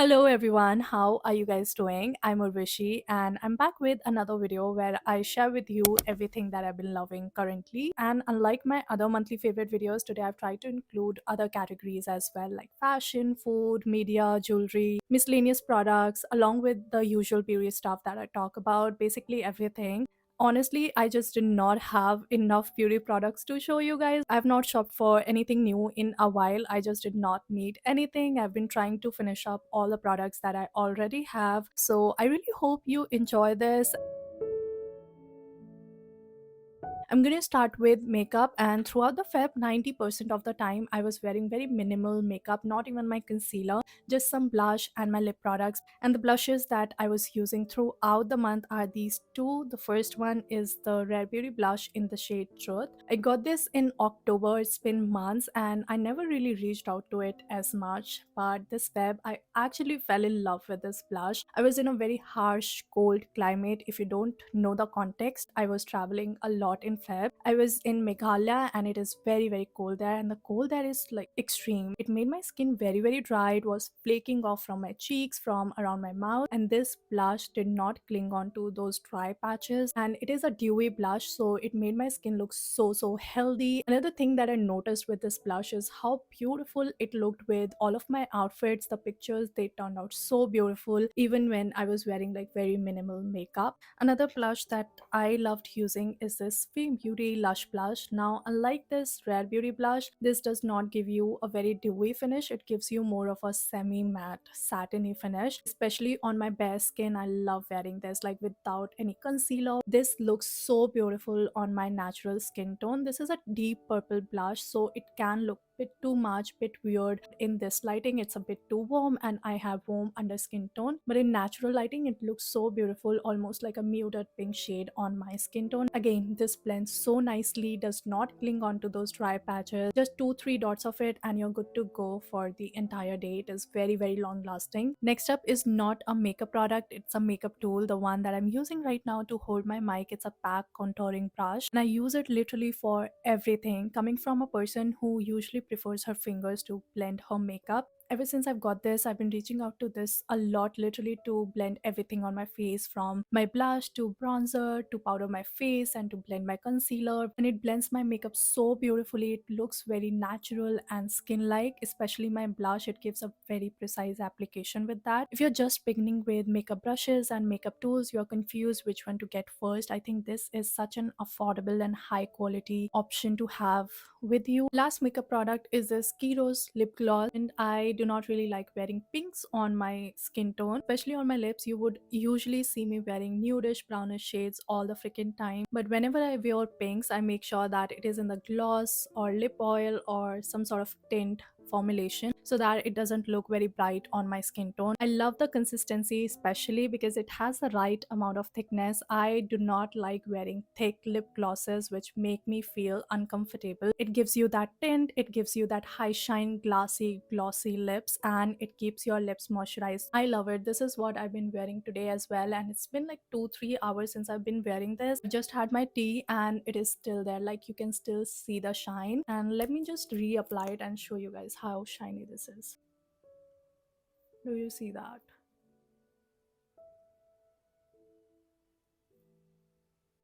Hello everyone, how are you guys doing? I'm Urvishi and I'm back with another video where I share with you everything that I've been loving currently. And unlike my other monthly favorite videos, today I've tried to include other categories as well, like fashion, food, media, jewelry, miscellaneous products, along with the usual period stuff that I talk about, basically everything. Honestly, I just did not have enough beauty products to show you guys. I've not shopped for anything new in a while. I just did not need anything. I've been trying to finish up all the products that I already have. So I really hope you enjoy this. I'm gonna start with makeup, and throughout the Feb, 90% of the time I was wearing very minimal makeup, not even my concealer, just some blush and my lip products. And the blushes that I was using throughout the month are these two. The first one is the Rare Beauty blush in the shade Truth. I got this in October. It's been months and I never really reached out to it as much, but this Feb I actually fell in love with this blush. I was in a very harsh cold climate. If you don't know the context, I was traveling a lot in Feb. I was in Meghalaya and it is very cold there, and the cold there is like extreme. It made my skin very dry. It was flaking off from my cheeks, from around my mouth, and this blush did not cling on to those dry patches, and it is a dewy blush, so it made my skin look so healthy. Another thing that I noticed with this blush is how beautiful it looked with all of my outfits. The pictures, they turned out so beautiful even when I was wearing like very minimal makeup. Another blush that I loved using is this Fae Beauty Lush blush. Now, unlike this Rare Beauty blush, this does not give you a very dewy finish. It gives you more of a semi-matte satiny finish. Especially on my bare skin, I love wearing this like without any concealer. This looks so beautiful on my natural skin tone. This is a deep purple blush, so it can look bit too much, bit weird. In this lighting it's a bit too warm and I have warm under skin tone, but in natural lighting it looks so beautiful, almost like a muted pink shade on my skin tone. Again, this blends so nicely, does not cling on to those dry patches. Just 2-3 dots of it and you're good to go for the entire day. It is very long lasting. Next up is not a makeup product, it's a makeup tool, the one that I'm using right now to hold my mic. It's a pack contouring brush and I use it literally for everything. Coming from a person who usually prefers her fingers to blend her makeup, ever since I've got this, I've been reaching out to this a lot, literally to blend everything on my face, from my blush to bronzer to powder my face and to blend my concealer. And it blends my makeup so beautifully. It looks very natural and skin like. Especially my blush, it gives a very precise application with that. If you're just beginning with makeup brushes and makeup tools, you're confused which one to get first, I think this is such an affordable and high quality option to have with you. Last makeup product is this Cheirosa lip gloss, and I do not really like wearing pinks on my skin tone, especially on my lips. You would usually see me wearing nudish brownish shades all the freaking time, but whenever I wear pinks, I make sure that it is in the gloss or lip oil or some sort of tint formulation so that it doesn't look very bright on my skin tone. I love the consistency, especially because it has the right amount of thickness. I do not like wearing thick lip glosses which make me feel uncomfortable. It gives you that tint, it gives you that high shine glassy glossy lips, and it keeps your lips moisturized. I love it. This is what I've been wearing today as well, and it's been like 2-3 hours since I've been wearing this. I just had my tea and it is still there, like you can still see the shine. And let me just reapply it and show you guys how shiny this is. Do you see that?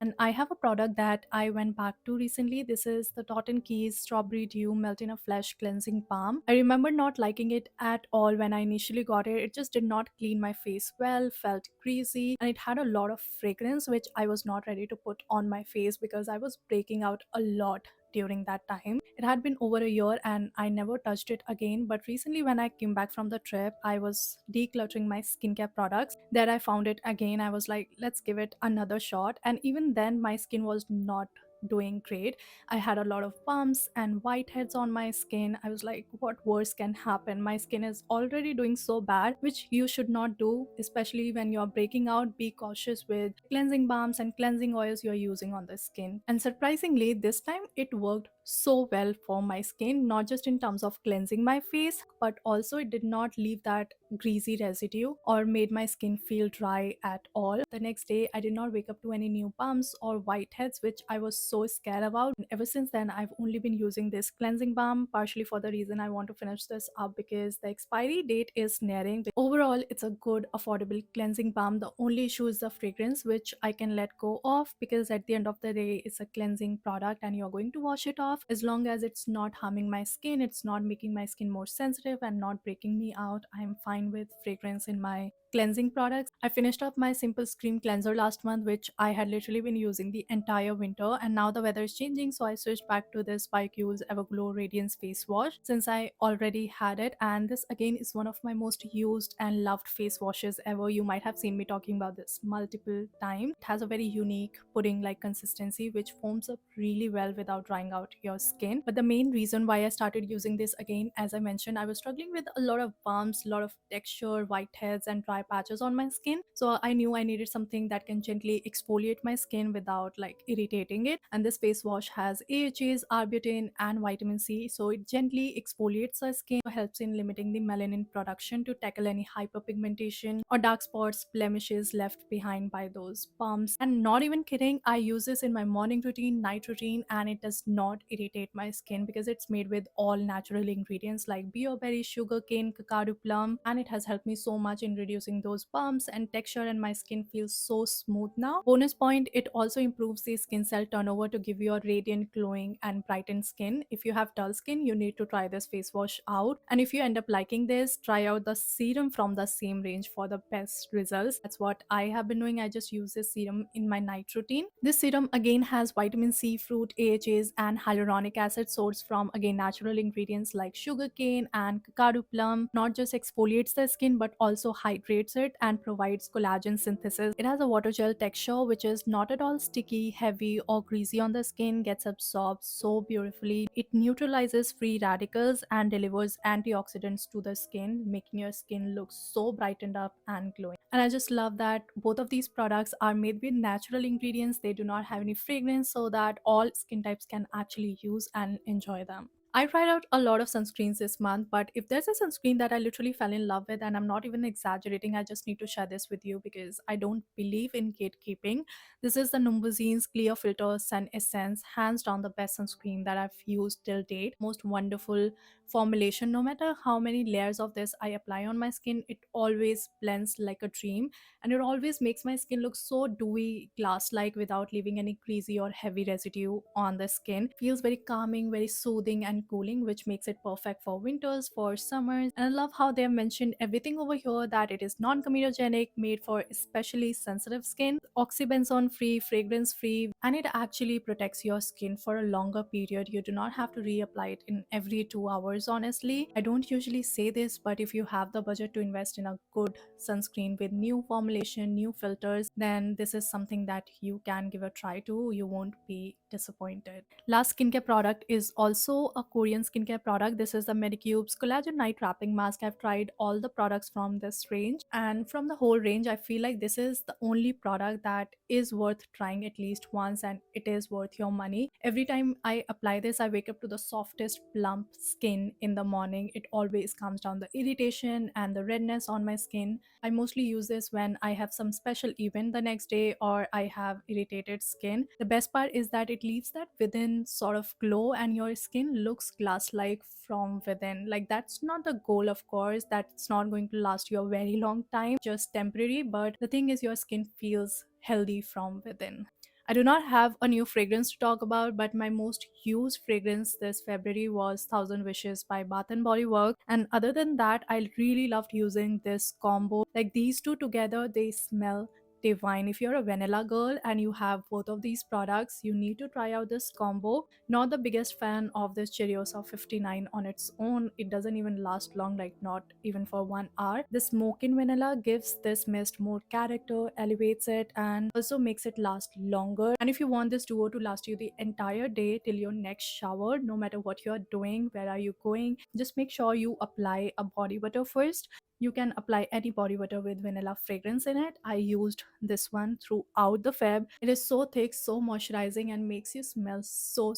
And I have a product that I went back to recently. This is the Dot& Keys Strawberry Dew Melt in a Flesh Cleansing Balm. I remember not liking it at all when I initially got it. It just did not clean my face well, felt greasy, and it had a lot of fragrance which I was not ready to put on my face because I was breaking out a lot during that time. It had been over a year and I never touched it again, but recently when I came back from the trip, I was decluttering my skincare products. There I found it again. I was like, let's give it another shot, and even then my skin was not doing great. I had a lot of bumps and whiteheads on my skin. I was like, what worse can happen? My skin is already doing so bad, which you should not do, especially when you're breaking out. Be cautious with cleansing balms and cleansing oils you're using on the skin. And surprisingly, this time it worked so well for my skin, not just in terms of cleansing my face, but also it did not leave that greasy residue or made my skin feel dry at all. The next day, I did not wake up to any new bumps or whiteheads, which I was so scared about. And ever since then, I've only been using this cleansing balm, partially for the reason I want to finish this up because the expiry date is nearing. Overall, it's a good, affordable cleansing balm. The only issue is the fragrance, which I can let go of because at the end of the day, it's a cleansing product and you're going to wash it off. As long as it's not harming my skin, it's not making my skin more sensitive and not breaking me out, I'm fine with fragrance in my cleansing products. I finished up my simple scream cleanser last month, which I had literally been using the entire winter, and now the weather is changing, so I switched back to this Bicue's Everglow Radiance face wash since I already had it. And this again is one of my most used and loved face washes ever. You might have seen me talking about this multiple times. It has a very unique pudding like consistency which foams up really well without drying out your skin. But the main reason why I started using this again, as I mentioned, I was struggling with a lot of bumps, a lot of texture, whiteheads and dry patches on my skin, so I knew I needed something that can gently exfoliate my skin without like irritating it. And this face wash has AHAs, arbutin and vitamin C, so it gently exfoliates the skin, helps in limiting the melanin production to tackle any hyperpigmentation or dark spots, blemishes left behind by those bumps. And not even kidding, I use this in my morning routine, night routine, and it does not irritate my skin because it's made with all natural ingredients like beerberry, sugarcane, cacao, plum, and it has helped me so much in reducing those bumps and texture, and my skin feels so smooth now. Bonus point, it also improves the skin cell turnover to give you a radiant, glowing and brightened skin. If you have dull skin, you need to try this face wash out, and if you end up liking this, try out the serum from the same range for the best results. That's what I have been doing. I just use this serum in my night routine. This serum again has vitamin C, fruit, AHAs and hyaluronic acid sourced from again natural ingredients like sugarcane and cacao plum. Not just exfoliates the skin but also hydrates it and provides collagen synthesis. It has a water gel texture which is not at all sticky, heavy or greasy on the skin, gets absorbed so beautifully. It neutralizes free radicals and delivers antioxidants to the skin, making your skin look so brightened up and glowing. And I just love that both of these products are made with natural ingredients. They do not have any fragrance, so that all skin types can actually use and enjoy them. I tried out a lot of sunscreens this month, but if there's a sunscreen that I literally fell in love with, and I'm not even exaggerating, I just need to share this with you because I don't believe in gatekeeping. This is the Numbuzine's Clear Filter Sun Essence, hands down the best sunscreen that I've used till date. Most wonderful formulation. No matter how many layers of this I apply on my skin, it always blends like a dream, and it always makes my skin look so dewy, glass like, without leaving any greasy or heavy residue on the skin. Feels very calming, very soothing and cooling, which makes it perfect for winters, for summers. And I love how they have mentioned everything over here, that it is non-comedogenic, made for especially sensitive skin, oxybenzone free, fragrance free, and it actually protects your skin for a longer period. You do not have to reapply it in every 2 hours. Honestly, I don't usually say this, but if you have the budget to invest in a good sunscreen with new formulation, new filters, then this is something that you can give a try to. You won't be disappointed. Last skincare product is also a Korean skincare product. This is the Medicube's Collagen Night Wrapping Mask. I've tried all the products from this range, and from the whole range, I feel like this is the only product that is worth trying at least once, and it is worth your money. Every time I apply this, I wake up to the softest, plump skin in the morning. It always calms down the irritation and the redness on my skin. I mostly use this when I have some special event the next day or I have irritated skin. The best part is that it leaves that within sort of glow and your skin looks glass like from within. Like, that's not the goal, of course. That's not going to last you a very long time, just temporary. But the thing is, your skin feels healthy from within. I do not have a new fragrance to talk about, but my most used fragrance this February was Thousand Wishes by Bath and Body Works. And other than that, I really loved using this combo. Like, these two together, they smell divine. If you're a vanilla girl and you have both of these products, you need to try out this combo. Not the biggest fan of this cheirosa 59 on its own. It doesn't even last long, like not even for 1 hour. The smokin vanilla gives this mist more character, elevates it, and also makes it last longer. And if you want this duo to last you the entire day till your next shower, no matter what you're doing, where are you going, just make sure you apply a body butter first. You can apply any body butter with vanilla fragrance in it. I used this one throughout the feb. It is so thick, so moisturizing, and makes you smell so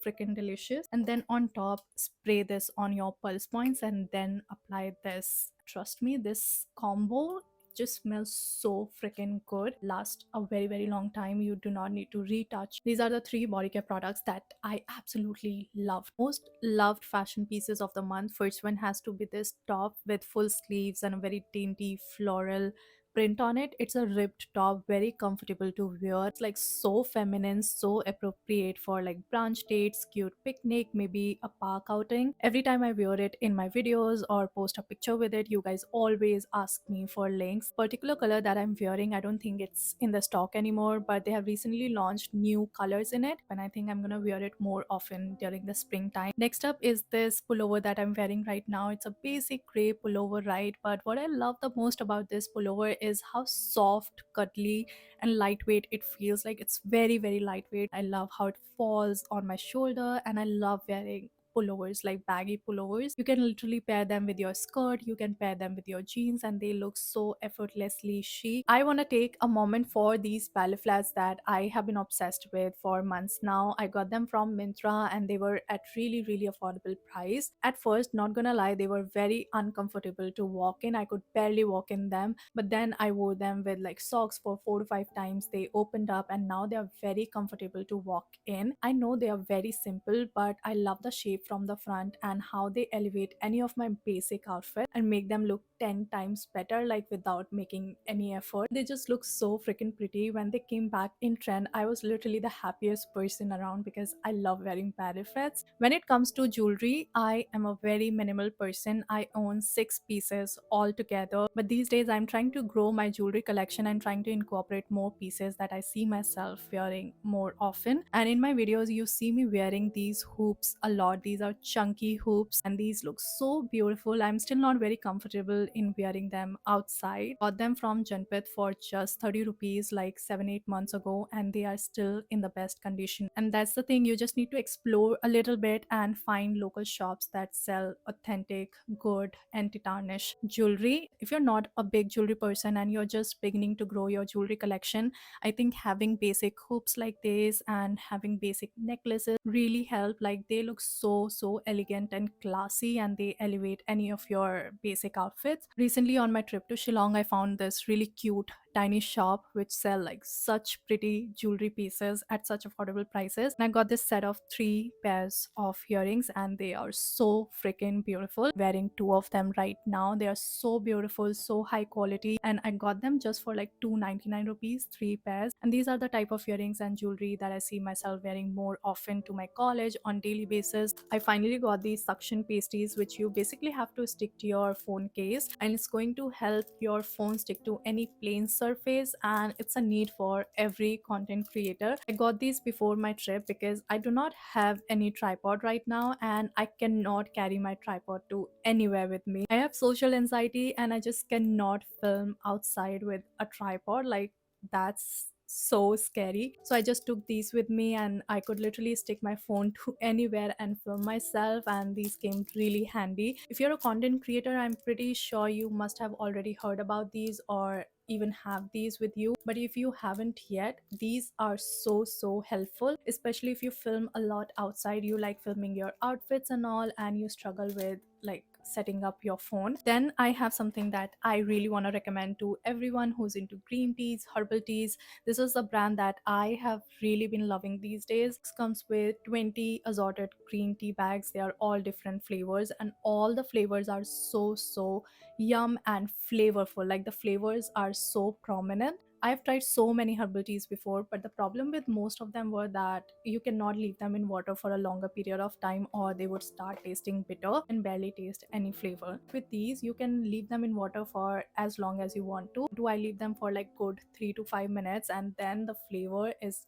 freaking delicious. And then on top, spray this on your pulse points and then apply this. Trust me, this combo just smells so freaking good, last a very long time. You do not need to retouch. These are the three body care products that I absolutely loved. Most loved fashion pieces of the month. First one has to be this top with full sleeves and a very dainty floral print on it. It's a ribbed top, very comfortable to wear. It's like so feminine, so appropriate for like brunch dates, cute picnic, maybe a park outing. Every time I wear it in my videos or post a picture with it, you guys always ask me for links. Particular color that I'm wearing, I don't think it's in the stock anymore, but they have recently launched new colors in it, and I think I'm gonna wear it more often during the springtime. Next up is this pullover that I'm wearing right now. It's a basic gray pullover, right? But what I love the most about this pullover is how soft, cuddly, and lightweight it feels. Like it's very lightweight. I love how it falls on my shoulder, and I love wearing pullovers, like baggy pullovers. You can literally pair them with your skirt, you can pair them with your jeans, and they look so effortlessly chic. I want to take a moment for these ballet flats that I have been obsessed with for months now. I got them from Mintra and they were at really affordable price. At first, not gonna lie, they were very uncomfortable to walk in. I could barely walk in them, but then I wore them with like socks for 4 to 5 times. They opened up and now they are very comfortable to walk in. I know they are very simple, but I love the shape from the front and how they elevate any of my basic outfit and make them look 10 times better, like without making any effort. They just look so freaking pretty. When they came back in trend, I was literally the happiest person around because I love wearing ballet flats. When it comes to jewelry, I am a very minimal person. I own 6 pieces altogether, but these days I'm trying to grow my jewelry collection and trying to incorporate more pieces that I see myself wearing more often. And in my videos, you see me wearing these hoops a lot. These are chunky hoops and these look so beautiful. I'm still not very comfortable in wearing them outside. Bought them from Janpet for just 30 rupees like 7-8 months ago, and they are still in the best condition. And that's the thing, you just need to explore a little bit and find local shops that sell authentic, good, anti-tarnish jewelry. If you're not a big jewelry person and you're just beginning to grow your jewelry collection, I think having basic hoops like this and having basic necklaces really help. Like they look so elegant and classy, and they elevate any of your basic outfits. Recently on my trip to Shillong, I found this really cute tiny shop which sell like such pretty jewelry pieces at such affordable prices. And I got this set of 3 pairs of earrings and they are so freaking beautiful. Wearing 2 of them right now. They are so beautiful, so high quality, and I got them just for like 299 rupees, 3 pairs. And these are the type of earrings and jewelry that I see myself wearing more often to my college on daily basis. I finally got these suction pasties which you basically have to stick to your phone case, and it's going to help your phone stick to any plain surface, and it's a need for every content creator. I got these before my trip because I do not have any tripod right now and I cannot carry my tripod to anywhere with me. I have social anxiety and I just cannot film outside with a tripod. Like that's so scary. So I just took these with me and I could literally stick my phone to anywhere and film myself, and these came really handy. If you're a content creator, I'm pretty sure you must have already heard about these or even have these with you, but if you haven't yet, these are so helpful, especially if you film a lot outside, you like filming your outfits and all, and you struggle with like setting up your phone. Then I have something that I really want to recommend to everyone who's into green teas, herbal teas. This is a brand that I have really been loving these days. It comes with 20 assorted green tea bags. They are all different flavors and all the flavors are so yum and flavorful. Like the flavors are so prominent. I've tried so many herbal teas before, but the problem with most of them were that you cannot leave them in water for a longer period of time or they would start tasting bitter and barely taste any flavor. With these, you can leave them in water for as long as you want to. Do I leave them for like good 3 to 5 minutes, and then the flavor is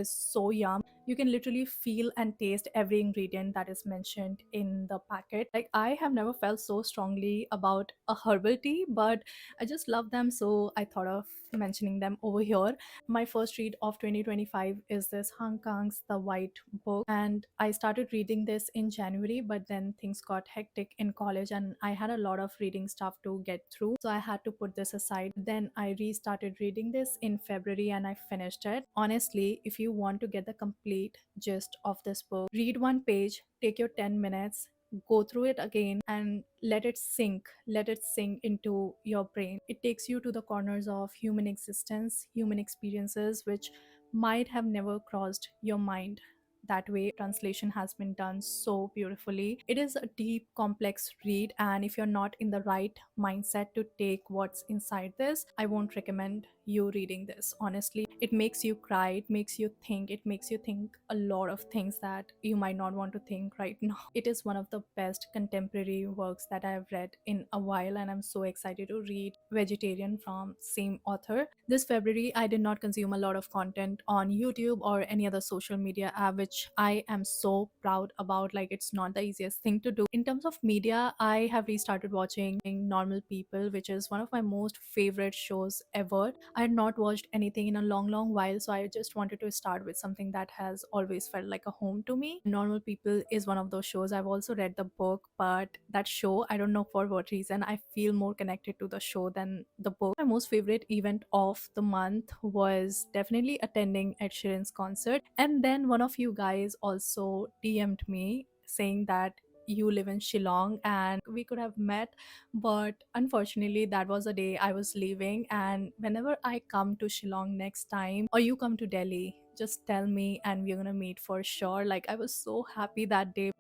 so yum. You can literally feel and taste every ingredient that is mentioned in the packet. Like, I have never felt so strongly about a herbal tea, but I just love them, so I thought of mentioning them over here. My first read of 2025 is this Kang's The White Book, and I started reading this in January, but then things got hectic in college and I had a lot of reading stuff to get through, so I had to put this aside. Then I restarted reading this in February and I finished it. Honestly, if you want to get the complete gist of this book, read one page, take your 10 minutes, go through it again and let it sink into your brain. It takes you to the corners of human existence, human experiences which might have never crossed your mind that way. Translation has been done so beautifully. It is a deep, complex read, and if you're not in the right mindset to take what's inside this, I won't recommend you reading this. Honestly, it makes you cry, it makes you think a lot of things that you might not want to think right now. It is one of the best contemporary works that I have read in a while, and I'm so excited to read Vegetarian from same author. This February, I did not consume a lot of content on YouTube or any other social media app, which I am so proud about. Like, it's not the easiest thing to do. In terms of media, I have restarted watching Normal People, which is one of my most favorite shows ever. I had not watched anything in a long while, so I just wanted to start with something that has always felt like a home to me. Normal People is one of those shows. I've also read the book, but that show, I don't know for what reason, I feel more connected to the show than the book. My most favorite event of the month was definitely attending Ed Sheeran's concert. And then one of you guys also DM'd me saying that you live in Shillong and we could have met, but unfortunately that was the day I was leaving. And whenever I come to Shillong next time, or you come to Delhi, just tell me and we're gonna meet for sure. Like, I was so happy that day.